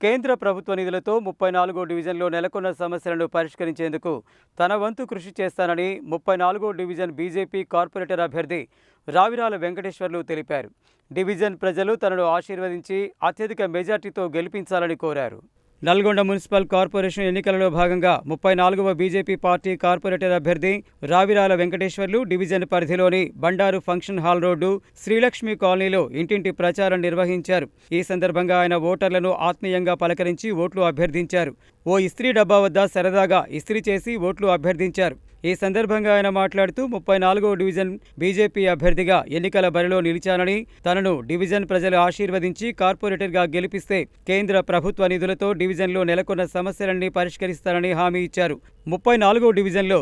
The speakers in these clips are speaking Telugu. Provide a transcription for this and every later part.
కేంద్ర ప్రభుత్వ నిధులతో 34వ డివిజన్లో నెలకొన్న సమస్యలను పరిష్కరించేందుకు తన వంతు కృషి చేస్తానని 34వ డివిజన్ బీజేపీ కార్పొరేటర్ అభ్యర్థి రావిరాల వెంకటేశ్వర్లు తెలిపారు. డివిజన్ ప్రజలు తనను ఆశీర్వదించి అత్యధిక మెజార్టీతో గెలిపించాలని కోరారు. నల్గొండ మున్సిపల్ కార్పొరేషన్ ఎన్నికలలో భాగంగా 34వ బీజేపీ పార్టీ కార్పొరేటర్ అభ్యర్థి రావిరాల వెంకటేశ్వర్లు డివిజన్ పరిధిలోని Bandaru function hall road Srilakshmi కాలనీలో ఇంటింటి ప్రచారం నిర్వహించారు. ఈ సందర్భంగా ఆయన ఓటర్లను ఆత్మీయంగా పలకరించి ఓట్లు అభ్యర్థించారు. ఓ ఇస్త్రీ డబ్బా వద్ద సరదాగా ఇస్త్రీ చేసి ఓట్లు అభ్యర్థించారు. ఈ సందర్భంగా ఆయన మాట్లాడుతూ 34వ డివిజన్ బీజేపీ అభ్యర్థిగా ఎన్నికల బరిలో నిలిచానని, తనను డివిజన్ ప్రజలు ఆశీర్వదించి కార్పొరేటర్గా గెలిపిస్తే కేంద్ర ప్రభుత్వ నిధులతో డివిజన్లో నెలకొన్న సమస్యలన్నీ పరిష్కరిస్తానని హామీ ఇచ్చారు. 34వ డివిజన్లో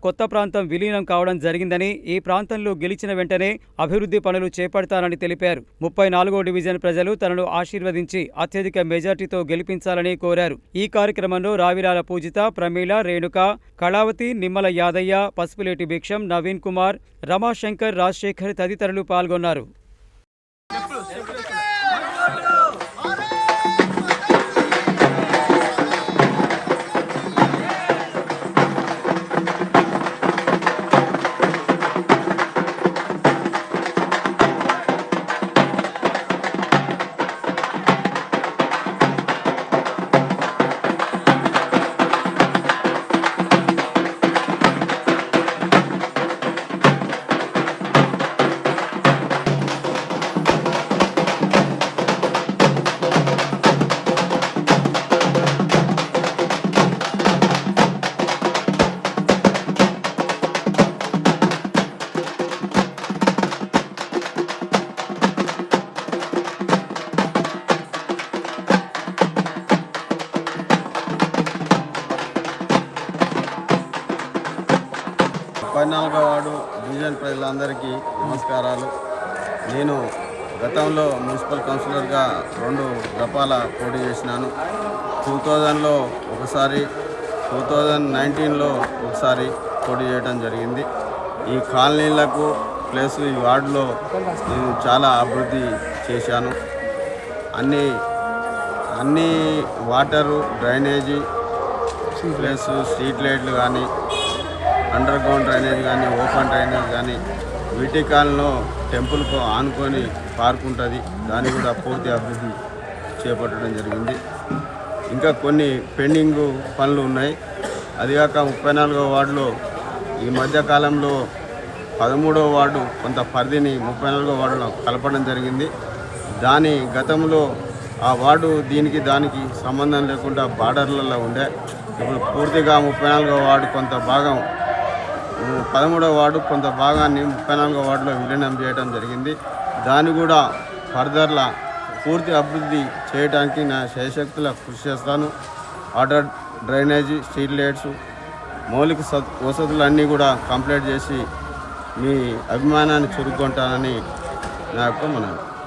కొత్త ప్రాంతం విలీనం కావడం జరిగిందని, ఈ ప్రాంతంలో గెలిచిన వెంటనే అభివృద్ధి పనులు చేపడతానని తెలిపారు. 34వ డివిజన్ ప్రజలు తనను ఆశీర్వదించి అత్యధిక మెజార్టీతో గెలిపించాలని కోరారు. ఈ కార్యక్రమంలో రావిరాల పూజిత, ప్రమీల, రేణుక, కళావతి, నిమ్మల యాదయ్య, పసుపులేటి భిక్షం, నవీన్ కుమార్, రమాశంకర్, రాజశేఖర్ తదితరులు పాల్గొన్నారు. వార్డు డివిజన్ ప్రజలందరికీ నమస్కారాలు. నేను గతంలో మున్సిపల్ కౌన్సిలర్గా 2 దఫాల పోటీ చేసినాను. 2000లో ఒకసారి, 2019లో ఒకసారి పోటీ చేయడం జరిగింది. ఈ కాలనీలకు ప్లస్ ఈ వార్డులో నేను చాలా అభివృద్ధి చేశాను. అన్ని వాటరు, డ్రైనేజీ ప్లస్ స్ట్రీట్ లైట్లు కానీ, అండర్ గ్రౌండ్ డ్రైనేజ్ కానీ, ఓపెన్ డ్రైనేజ్ కానీ, వీటి కాలంలో టెంపుల్కు ఆనుకొని పార్క్ ఉంటుంది, దాన్ని కూడా పూర్తి అభివృద్ధి చేపట్టడం జరిగింది. ఇంకా కొన్ని పెండింగ్ పనులు ఉన్నాయి. అదిగాక 34వ వార్డులో ఈ మధ్యకాలంలో 13వ వార్డు కొంత పరిధిని 34వ వార్డులో కలపడం జరిగింది. దాని గతంలో ఆ వార్డు దానికి సంబంధం లేకుండా బార్డర్లలో ఉండే, ఇప్పుడు పూర్తిగా 34వ వార్డు కొంత భాగం, 13వ వార్డు కొంత భాగాన్ని 34వ వార్డులో విలీనం చేయడం జరిగింది. దాన్ని కూడా ఫర్దర్లా పూర్తి అభివృద్ధి చేయడానికి నా శయశక్తుల కృషి చేస్తాను. వాటర్, డ్రైనేజీ, స్ట్రీట్ లైట్స్, మౌలిక వసతులన్నీ కూడా కంప్లీట్ చేసి మీ అభిమానాన్ని చురుక్కుంటానని నా యొక్క మనవి.